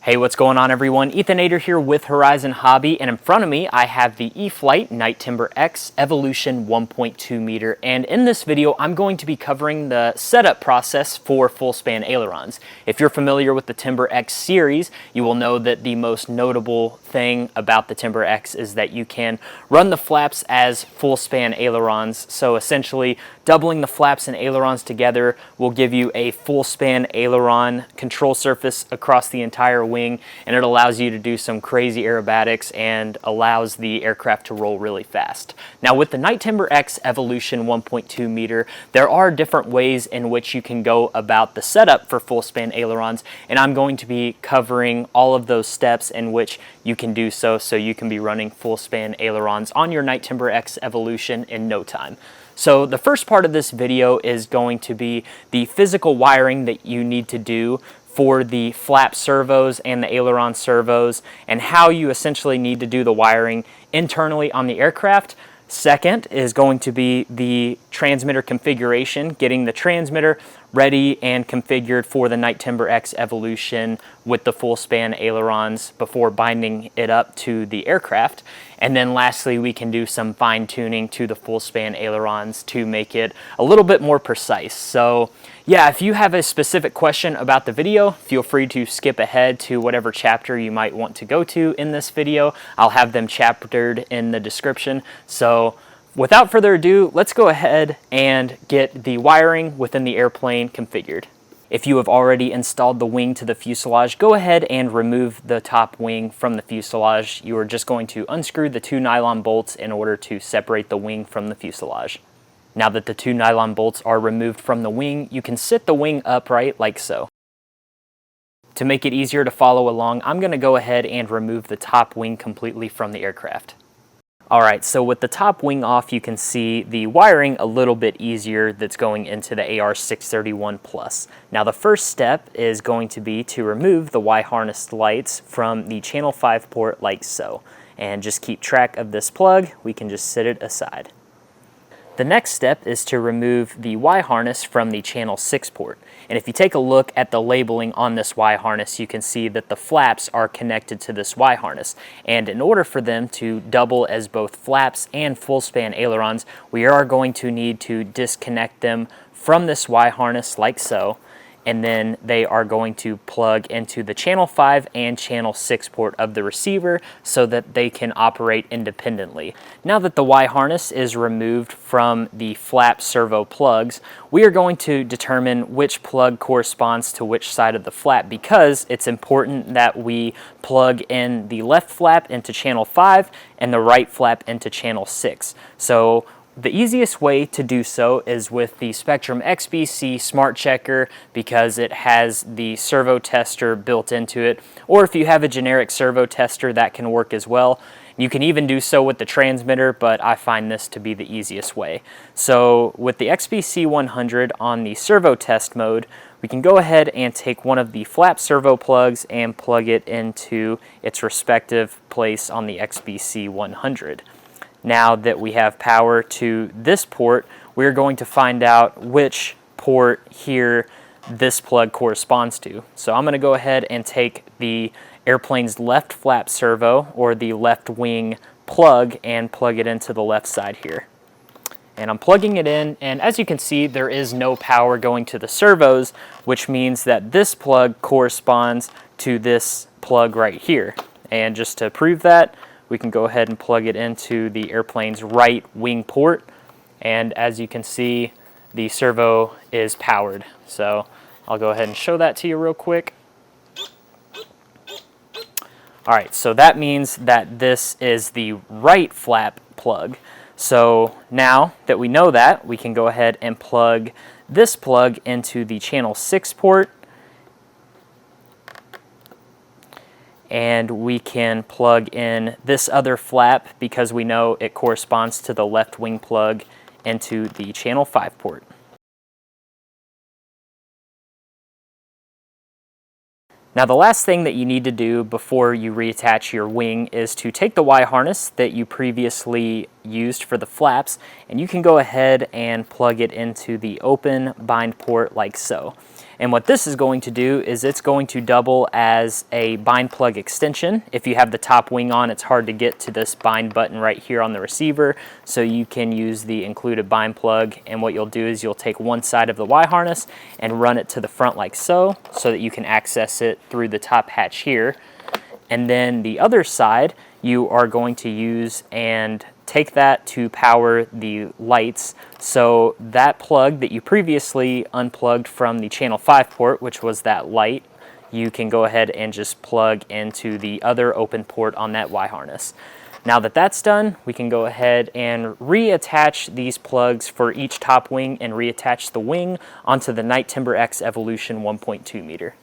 Hey, what's going on everyone? Ethan Ater here with Horizon Hobby, and in front of me I have the E-flite Night Timber X Evolution 1.2 meter, and in this video I'm going to be covering the setup process for full span ailerons. If you're familiar with the Timber X series, you will know that the most notable thing about the Timber X is that you can run the flaps as full span ailerons. So essentially doubling the flaps and ailerons together will give you a full span aileron control surface across the entire wing, and it allows you to do some crazy aerobatics and allows the aircraft to roll really fast. Now with the Night Timber X Evolution 1.2 meter, there are different ways in which you can go about the setup for full span ailerons, and I'm going to be covering all of those steps in which you can do so you can be running full span ailerons on your Night Timber X Evolution in no time. So the first part of this video is going to be the physical wiring that you need to do for the flap servos and the aileron servos, and how you essentially need to do the wiring internally on the aircraft. Second is going to be the transmitter configuration, getting the transmitter ready and configured for the Night Timber X Evolution with the full span ailerons before binding it up to the aircraft. And then lastly, we can do some fine tuning to the full span ailerons to make it a little bit more precise. So yeah, if you have a specific question about the video, feel free to skip ahead to whatever chapter you might want to go to in this video. I'll have them chaptered in the description. So without further ado, let's go ahead and get the wiring within the airplane configured. If you have already installed the wing to the fuselage, go ahead and remove the top wing from the fuselage. You are just going to unscrew the two nylon bolts in order to separate the wing from the fuselage. Now that the two nylon bolts are removed from the wing, you can sit the wing upright like so. To make it easier to follow along, I'm going to go ahead and remove the top wing completely from the aircraft. Alright, so with the top wing off, you can see the wiring a little bit easier that's going into the AR631 Plus. Now the first step is going to be to remove the Y-harness lights from the channel 5 port like so. And just keep track of this plug, we can just sit it aside. The next step is to remove the Y-harness from the channel 6 port. And if you take a look at the labeling on this Y-harness, you can see that the flaps are connected to this Y-harness. And in order for them to double as both flaps and full span ailerons, we are going to need to disconnect them from this Y-harness like so. And then they are going to plug into the channel 5 and channel 6 port of the receiver so that they can operate independently. Now that the Y-harness is removed from the flap servo plugs, we are going to determine which plug corresponds to which side of the flap, because it's important that we plug in the left flap into channel 5 and the right flap into channel 6. So the easiest way to do so is with the Spektrum XBC Smart Checker, because it has the servo tester built into it, or if you have a generic servo tester, that can work as well. You can even do so with the transmitter, but I find this to be the easiest way. So with the XBC 100 on the servo test mode, we can go ahead and take one of the flap servo plugs and plug it into its respective place on the XBC 100. Now that we have power to this port, we're going to find out which port here this plug corresponds to. So I'm going to go ahead and take the airplane's left flap servo, or the left wing plug, and plug it into the left side here. And I'm plugging it in, and as you can see, there is no power going to the servos, which means that this plug corresponds to this plug right here. And just to prove that, we can go ahead and plug it into the airplane's right wing port, and as you can see, the servo is powered. So I'll go ahead and show that to you real quick. Alright, so that means that this is the right flap plug. So now that we know that, we can go ahead and plug this plug into the channel 6 port, and we can plug in this other flap, because we know it corresponds to the left wing plug, into the channel 5 port. Now the last thing that you need to do before you reattach your wing is to take the Y-harness that you previously used for the flaps, and you can go ahead and plug it into the open bind port like so. And what this is going to do is it's going to double as a bind plug extension. If you have the top wing on, it's hard to get to this bind button right here on the receiver, so you can use the included bind plug. And what you'll do is you'll take one side of the Y harness and run it to the front like so that you can access it through the top hatch here. And then the other side you are going to use and take that to power the lights. So that plug that you previously unplugged from the channel 5 port, which was that light, you can go ahead and just plug into the other open port on that Y harness. Now that that's done, we can go ahead and reattach these plugs for each top wing and reattach the wing onto the Night Timber X Evolution 1.2 meter.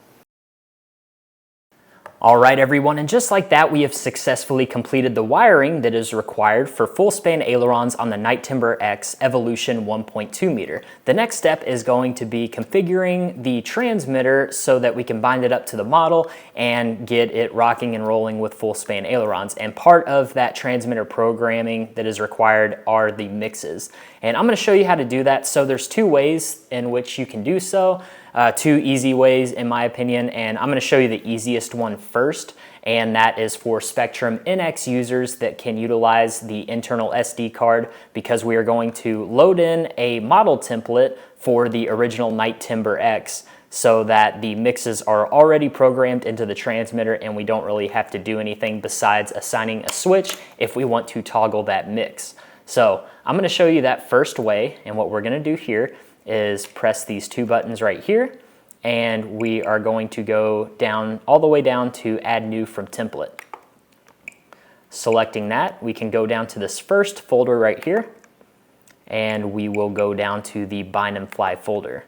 All right, everyone, and just like that, we have successfully completed the wiring that is required for full span ailerons on the Night Timber X Evolution 1.2 meter. The next step is going to be configuring the transmitter so that we can bind it up to the model and get it rocking and rolling with full span ailerons. And part of that transmitter programming that is required are the mixes. And I'm going to show you how to do that. So there's two ways in which you can do so. Two easy ways in my opinion, and I'm going to show you the easiest one first, and that is for Spektrum NX users that can utilize the internal SD card, because we are going to load in a model template for the original Night Timber X so that the mixes are already programmed into the transmitter and we don't really have to do anything besides assigning a switch if we want to toggle that mix. So I'm going to show you that first way, and what we're going to do here is press these two buttons right here, and we are going to go down all the way down to add new from template. Selecting that, we can go down to this first folder right here, and we will go down to the bind and fly folder.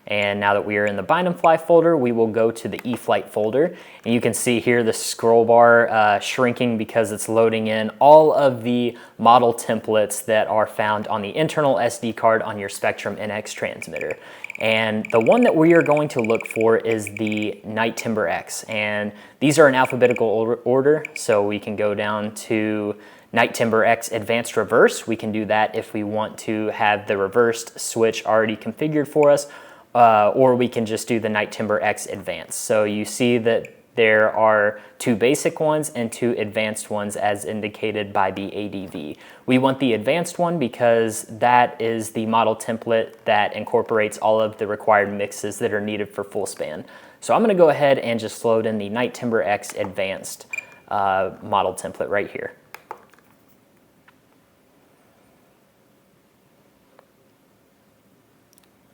And now that we are in the bind and fly folder, we will go to the E-flite folder. And you can see here the scroll bar shrinking because it's loading in all of the model templates that are found on the internal SD card on your Spektrum NX transmitter. And the one that we are going to look for is the Night Timber X. And these are in alphabetical order, so we can go down to Night Timber X Advanced Reverse. We can do that if we want to have the reversed switch already configured for us. Or we can just do the Night Timber X Advanced. So you see that there are two basic ones and two advanced ones as indicated by the ADV. We want the advanced one because that is the model template that incorporates all of the required mixes that are needed for full span. So I'm going to go ahead and just load in the Night Timber X Advanced model template right here.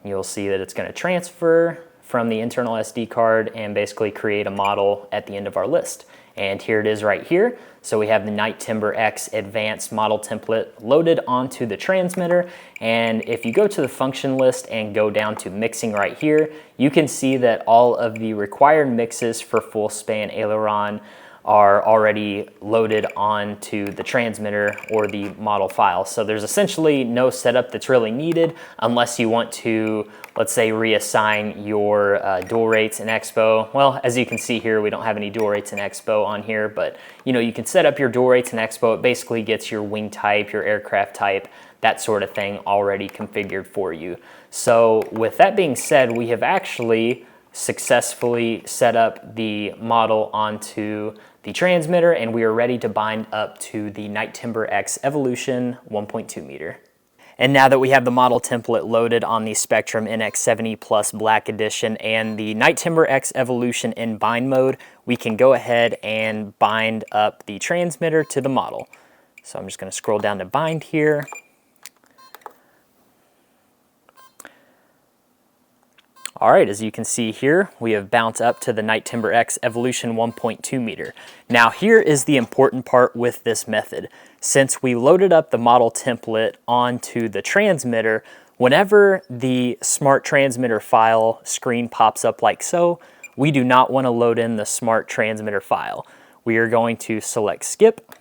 You'll see that it's going to transfer from the internal SD card and basically create a model at the end of our list. And here it is right here. So we have the Night Timber X Advanced model template loaded onto the transmitter. And if you go to the function list and go down to mixing right here, you can see that all of the required mixes for full span aileron are already loaded onto the transmitter or the model file. So there's essentially no setup that's really needed unless you want to, let's say, reassign your dual rates in Expo. Well, as you can see here, we don't have any dual rates in Expo on here, but you can set up your dual rates in Expo. It basically gets your wing type, your aircraft type, that sort of thing already configured for you. So with that being said, we have actually successfully set up the model onto the transmitter, and we are ready to bind up to the Night Timber X Evolution 1.2 meter. And now that we have the model template loaded on the Spektrum NX 70 Plus Black Edition and the Night Timber X Evolution in bind mode, we can go ahead and bind up the transmitter to the model. So I'm just going to scroll down to bind here. All right, as you can see here, we have bounced up to the Night Timber X Evolution 1.2 meter. Now here is the important part with this method. Since we loaded up the model template onto the transmitter, whenever the smart transmitter file screen pops up like so, we do not want to load in the smart transmitter file. We are going to select skip,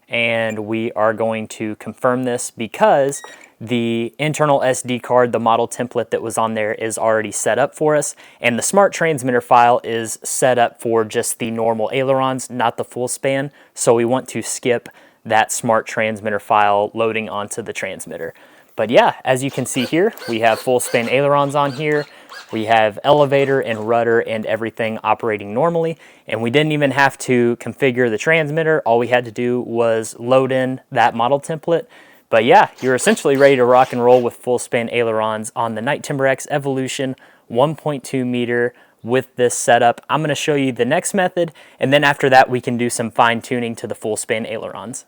and we are going to confirm this because the internal SD card, the model template that was on there, is already set up for us, and the smart transmitter file is set up for just the normal ailerons, not the full span, so we want to skip that smart transmitter file loading onto the transmitter. But yeah, as you can see here, we have full span ailerons on here. We have elevator and rudder and everything operating normally, and we didn't even have to configure the transmitter. All we had to do was load in that model template. But yeah, you're essentially ready to rock and roll with full span ailerons on the Night Timber X Evolution 1.2 meter with this setup. I'm going to show you the next method, and then after that we can do some fine tuning to the full span ailerons.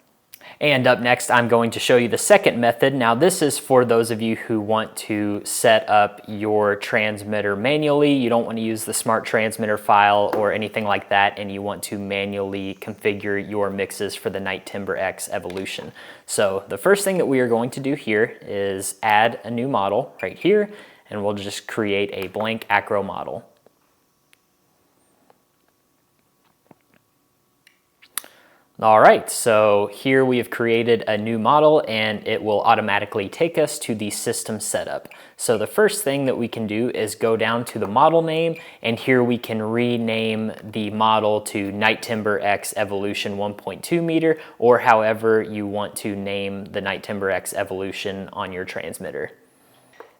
And up next, I'm going to show you the second method. Now this is for those of you who want to set up your transmitter manually. You don't want to use the smart transmitter file or anything like that, and you want to manually configure your mixes for the Night Timber X Evolution. So the first thing that we are going to do here is add a new model right here, and we'll just create a blank acro model. All right, so here we have created a new model and it will automatically take us to the system setup. So the first thing that we can do is go down to the model name, and here we can rename the model to Night Timber X Evolution 1.2 meter, or however you want to name the Night Timber X Evolution on your transmitter.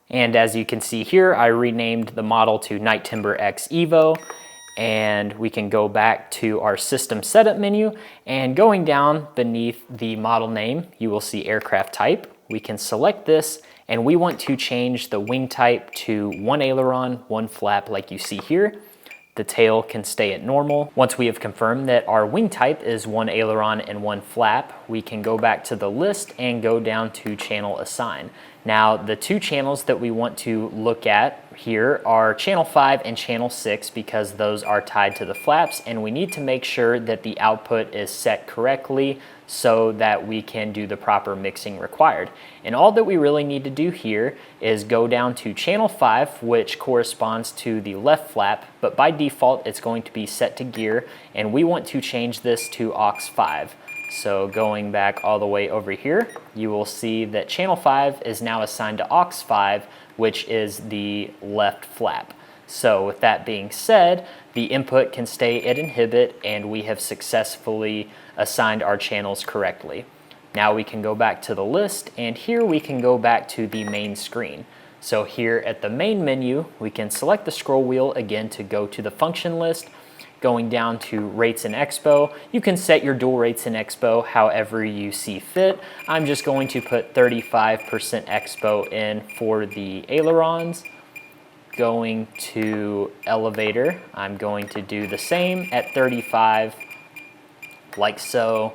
And as you can see here, I renamed the model to Night Timber X Evo. And we can go back to our system setup menu, and going down beneath the model name, you will see aircraft type. We can select this, and we want to change the wing type to one aileron, one flap like you see here. The tail can stay at normal. Once we have confirmed that our wing type is one aileron and one flap, we can go back to the list and go down to channel assign. Now, the two channels that we want to look at here are channel 5 and channel 6, because those are tied to the flaps, and we need to make sure that the output is set correctly so that we can do the proper mixing required. And all that we really need to do here is go down to channel 5, which corresponds to the left flap, but by default it's going to be set to gear, and we want to change this to aux 5. So going back all the way over here, you will see that channel 5 is now assigned to aux 5, which is the left flap. So with that being said, the input can stay at inhibit, and we have successfully assigned our channels correctly. Now we can go back to the list, and here we can go back to the main screen. So here at the main menu, we can select the scroll wheel again to go to the function list. Going down to rates in expo, you can set your dual rates in expo however you see fit. I'm just going to put 35% expo in for the ailerons. Going to elevator, I'm going to do the same at 35, like so.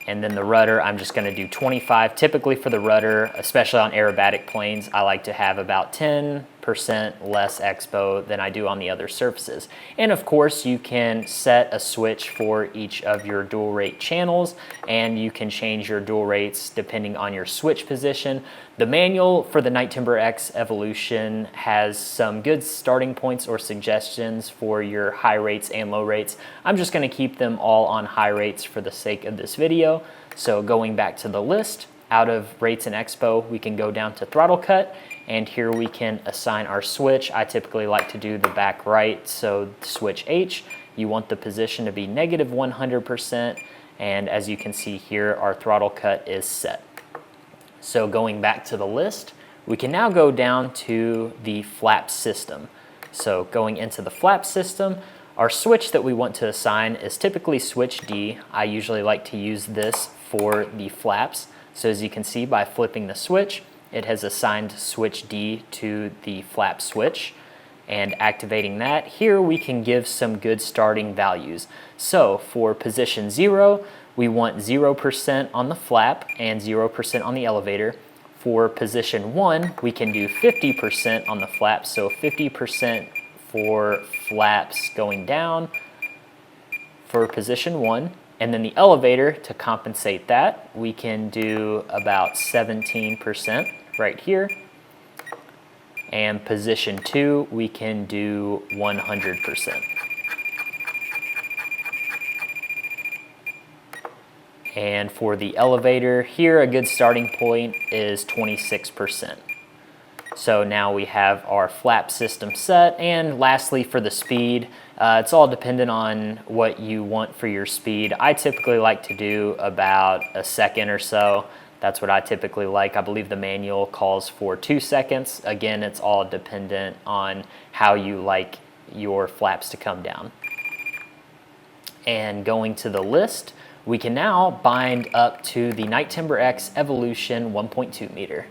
And then the rudder, I'm just gonna do 25. Typically for the rudder, especially on aerobatic planes, I like to have about 10% less expo than I do on the other surfaces. And of course, you can set a switch for each of your dual rate channels, and you can change your dual rates depending on your switch position. The manual for the Night Timber X Evolution has some good starting points or suggestions for your high rates and low rates. I'm just gonna keep them all on high rates for the sake of this video. So going back to the list, out of rates and expo, we can go down to throttle cut, and here we can assign our switch. I typically like to do the back right, so switch H, you want the position to be negative 100%, and as you can see here, our throttle cut is set. So going back to the list, we can now go down to the flap system. So going into the flap system, our switch that we want to assign is typically switch D. I usually like to use this for the flaps. So as you can see, by flipping the switch, it has assigned switch D to the flap switch. And activating that, here we can give some good starting values. So for position 0, we want 0% on the flap and 0% on the elevator. For position 1, we can do 50% on the flap, so 50% for flaps going down for position 1. And then the elevator, to compensate that, we can do about 17% right here. And position 2, we can do 100%. And for the elevator, here a good starting point is 26%. So now we have our flap system set. And lastly, for the speed, it's all dependent on what you want for your speed. I typically like to do about a second or so. That's what I typically like. I believe the manual calls for 2 seconds. Again, it's all dependent on how you like your flaps to come down. And going to the list, we can now bind up to the Night Timber X Evolution 1.2 meter.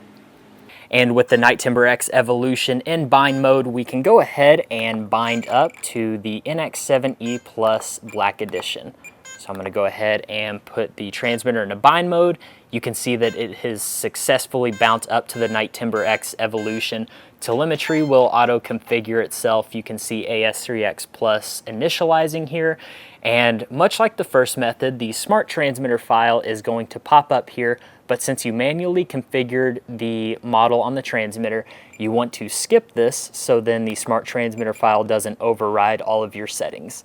And with the Night Timber X Evolution in bind mode, we can go ahead and bind up to the NX7E Plus Black Edition. So I'm going to go ahead and put the transmitter in a bind mode. You can see that it has successfully bounced up to the Night Timber X Evolution. Telemetry will auto-configure itself. You can see AS3X Plus initializing here. And much like the first method, the smart transmitter file is going to pop up here. But since you manually configured the model on the transmitter, you want to skip this so then the smart transmitter file doesn't override all of your settings.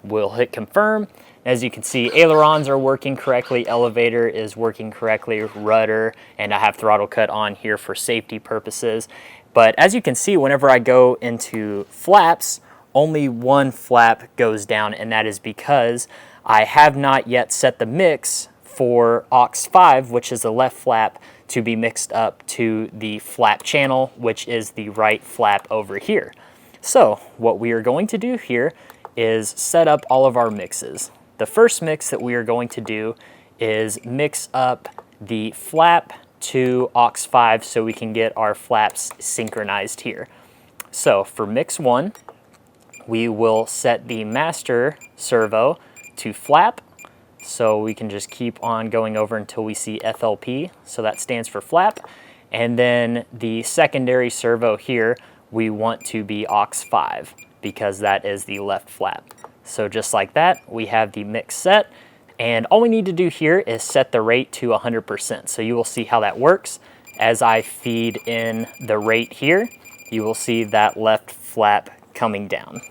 We'll hit confirm. As you can see, ailerons are working correctly, elevator is working correctly, rudder, and I have throttle cut on here for safety purposes. But as you can see, whenever I go into flaps, only one flap goes down, and that is because I have not yet set the mix for aux 5, which is the left flap, to be mixed up to the flap channel, which is the right flap over here. So what we are going to do here is set up all of our mixes. The first mix that we are going to do is mix up the flap to aux 5 so we can get our flaps synchronized here. So for mix 1, we will set the master servo to flap. So we can just keep on going over until we see FLP. So that stands for flap. And then the secondary servo here, we want to be aux 5 because that is the left flap. So just like that, we have the mix set. And all we need to do here is set the rate to 100%. So you will see how that works. As I feed in the rate here, you will see that left flap coming down.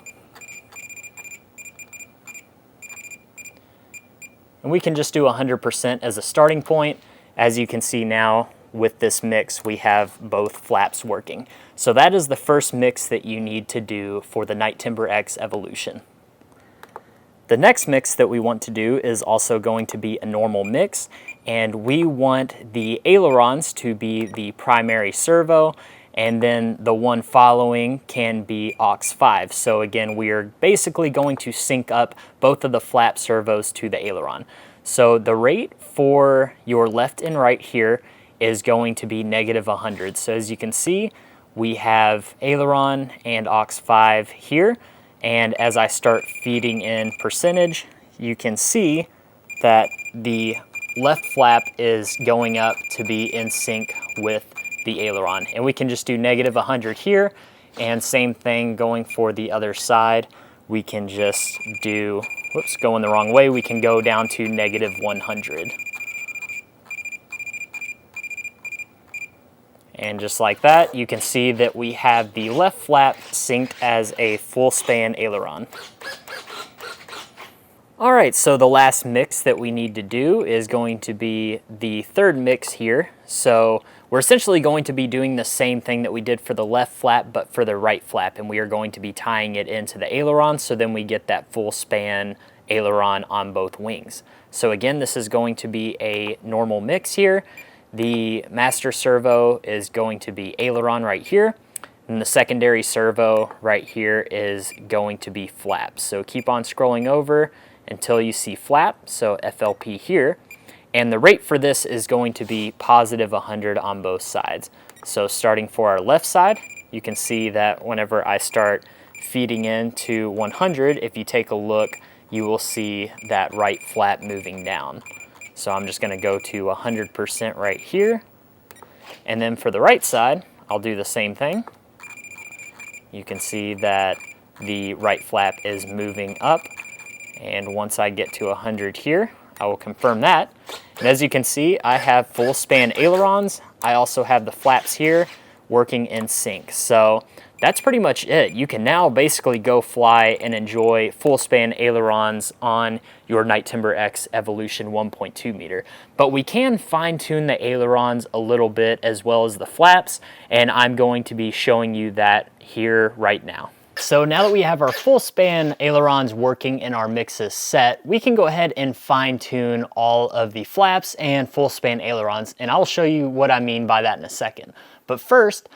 And we can just do 100% as a starting point. As you can see now, with this mix, we have both flaps working. So that is the first mix that you need to do for the Night Timber X Evolution. The next mix that we want to do is also going to be a normal mix, and we want the ailerons to be the primary servo, and then the one following can be aux 5. So again, we are basically going to sync up both of the flap servos to the aileron. So the rate for your left and right here is going to be -100. So as you can see, we have aileron and aux 5 here. And as I start feeding in percentage, you can see that the left flap is going up to be in sync with the aileron. And we can just do -100 here, and same thing going for the other side. We can just do, whoops, going the wrong way, we can go down to -100. And just like that, you can see that we have the left flap synced as a full span aileron. All right, so the last mix that we need to do is going to be the third mix here. So we're essentially going to be doing the same thing that we did for the left flap, but for the right flap, and we are going to be tying it into the aileron, so then we get that full span aileron on both wings. So again, this is going to be a normal mix here. The master servo is going to be aileron right here, and the secondary servo right here is going to be flap. So keep on scrolling over until you see flap, so FLP here. And the rate for this is going to be +100 on both sides. So starting for our left side, you can see that whenever I start feeding into 100, if you take a look, you will see that right flap moving down. So I'm just going to go to 100% right here. And then for the right side, I'll do the same thing. You can see that the right flap is moving up. And once I get to 100 here, I will confirm that. And as you can see, I have full span ailerons. I also have the flaps here working in sync. So that's pretty much it. You can now basically go fly and enjoy full span ailerons on your Night Timber X Evolution 1.2 meter. But we can fine tune the ailerons a little bit as well as the flaps, and I'm going to be showing you that here right now. So now that we have our full span ailerons working and our mixes set, we can go ahead and fine tune all of the flaps and full span ailerons, and I'll show you what I mean by that in a second. But first,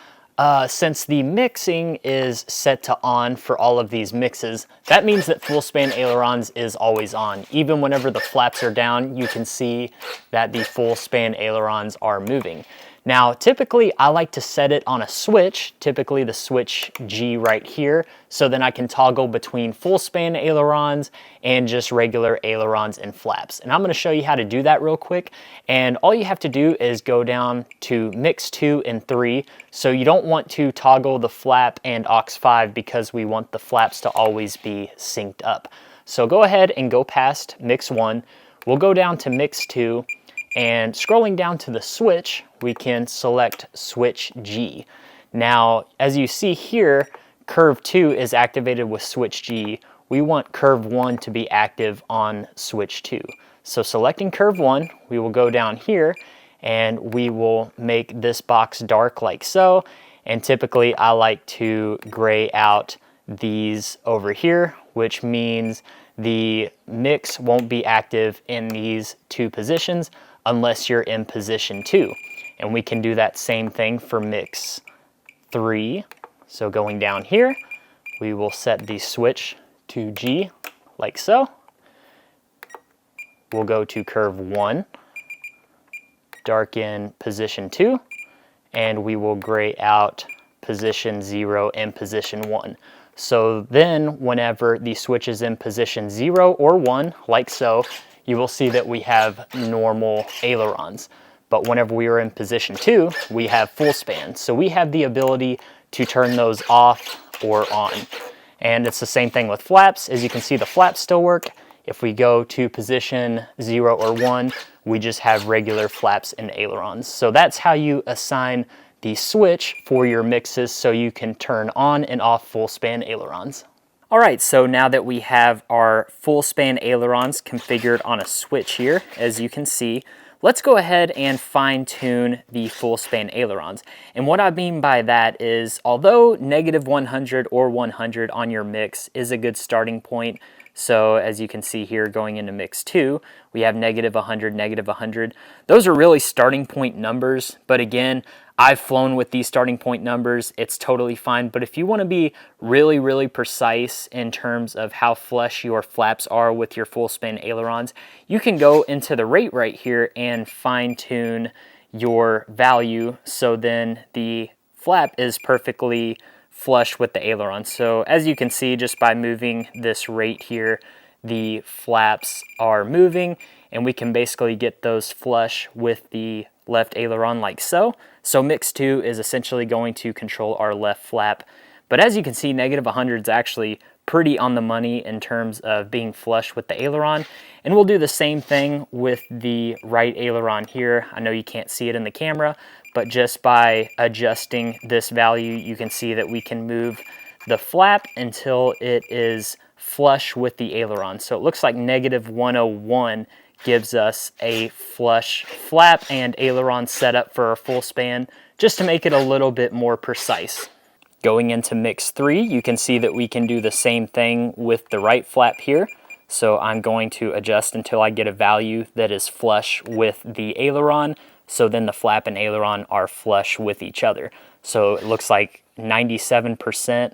since the mixing is set to on for all of these mixes, that means that full span ailerons is always on. Even whenever the flaps are down, you can see that the full span ailerons are moving. Now, typically I like to set it on a switch, typically the switch G right here, so then I can toggle between full span ailerons and just regular ailerons and flaps. And I'm gonna show you how to do that real quick. And all you have to do is go down to mix 2 and 3. So you don't want to toggle the flap and aux 5 because we want the flaps to always be synced up. So go ahead and go past mix 1. We'll go down to mix 2. And scrolling down to the switch, we can select switch G. Now, as you see here, curve 2 is activated with switch G. We want curve 1 to be active on switch 2. So selecting curve 1, we will go down here and we will make this box dark like so. And typically I like to gray out these over here, which means the mix won't be active in these two positions unless you're in position 2. And we can do that same thing for mix 3. So going down here, we will set the switch to G like so. We'll go to curve 1, darken position 2, and we will gray out position 0 and position 1. So then whenever the switch is in position 0 or 1, like so, you will see that we have normal ailerons. But whenever we are in position 2, we have full span. So we have the ability to turn those off or on. And it's the same thing with flaps. As you can see, the flaps still work. If we go to position 0 or 1, we just have regular flaps and ailerons. So that's how you assign the switch for your mixes so you can turn on and off full span ailerons. All right, so now that we have our full span ailerons configured on a switch here, as you can see, let's go ahead and fine tune the full span ailerons. And what I mean by that is, although negative 100 or 100 on your mix is a good starting point, so as you can see here going into mix 2, we have negative 100, negative 100. Those are really starting point numbers, but again, I've flown with these starting point numbers. It's totally fine, but if you want to be really, really precise in terms of how flush your flaps are with your full span ailerons, you can go into the rate right here and fine tune your value so then the flap is perfectly flush with the aileron. So as you can see, just by moving this rate here, the flaps are moving and we can basically get those flush with the left aileron like so. So mix 2 is essentially going to control our left flap. But as you can see, negative 100 is actually pretty on the money in terms of being flush with the aileron. And we'll do the same thing with the right aileron here. I know you can't see it in the camera, but just by adjusting this value, you can see that we can move the flap until it is flush with the aileron. So it looks like negative 101 gives us a flush flap and aileron setup for our full span, just to make it a little bit more precise. Going into mix 3, you can see that we can do the same thing with the right flap here. So I'm going to adjust until I get a value that is flush with the aileron. So then the flap and aileron are flush with each other. So it looks like 97%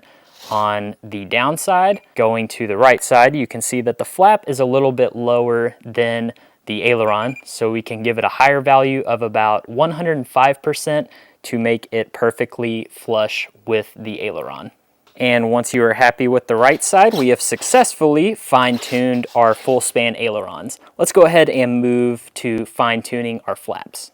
on the downside. Going to the right side, you can see that the flap is a little bit lower than the aileron, so we can give it a higher value of about 105% to make it perfectly flush with the aileron. And once you are happy with the right side, we have successfully fine-tuned our full span ailerons. Let's go ahead and move to fine-tuning our flaps.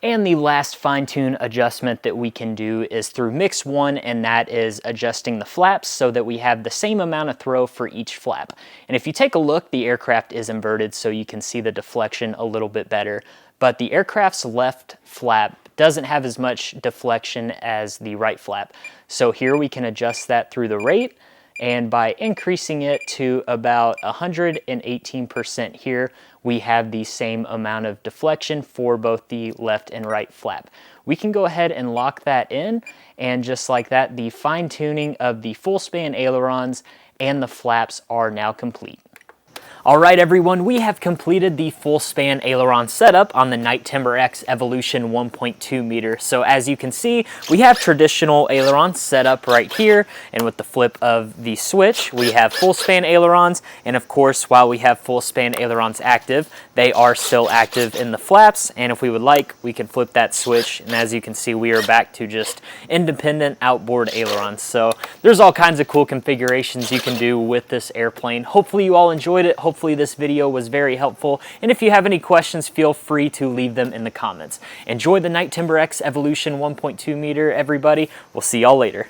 And the last fine-tune adjustment that we can do is through mix 1, and that is adjusting the flaps so that we have the same amount of throw for each flap. And if you take a look, the aircraft is inverted so you can see the deflection a little bit better. But the aircraft's left flap doesn't have as much deflection as the right flap. So here we can adjust that through the rate. and by increasing it to about 118% here, we have the same amount of deflection for both the left and right flap. We can go ahead and lock that in, and just like that, the fine tuning of the full span ailerons and the flaps are now complete. All right, everyone, we have completed the full span aileron setup on the Night Timber X Evolution 1.2 meter. So as you can see, we have traditional ailerons set up right here, and with the flip of the switch, we have full span ailerons. And of course, while we have full span ailerons active, they are still active in the flaps. And if we would like, we can flip that switch. And as you can see, we are back to just independent outboard ailerons. So there's all kinds of cool configurations you can do with this airplane. Hopefully you all enjoyed it. Hopefully this video was very helpful, and if you have any questions, feel free to leave them in the comments. Enjoy the Night Timber X Evolution 1.2 meter, everybody. We'll see y'all later.